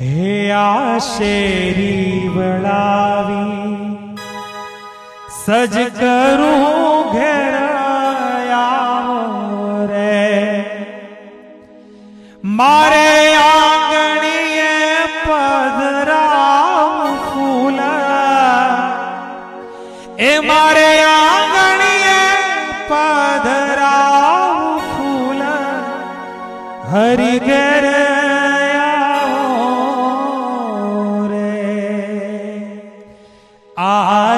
હે આ શેરી વળાવી સજ કરું ઘેર આવો રે મારે આંગણીએ પધરાવ ફૂલ એ મારે આંગણીએ પધરાવ ફૂલ હરિ ઘેર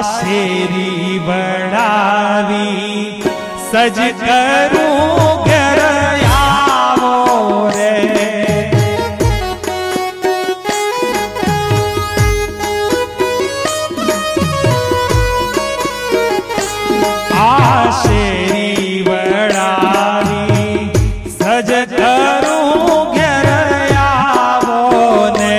શેરી બડાવી સજ કરું ઘર આવો રે આ શેરી બડાવી સજ કરું ઘર આવો ને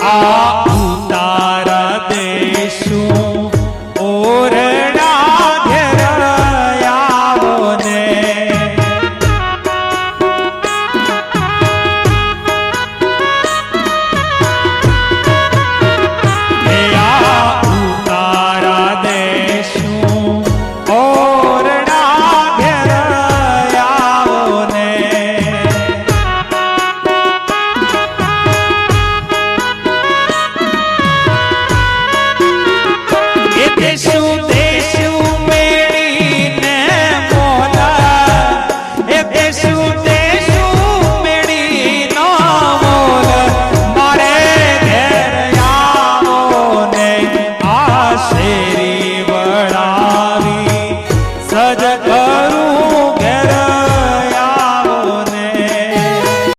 આ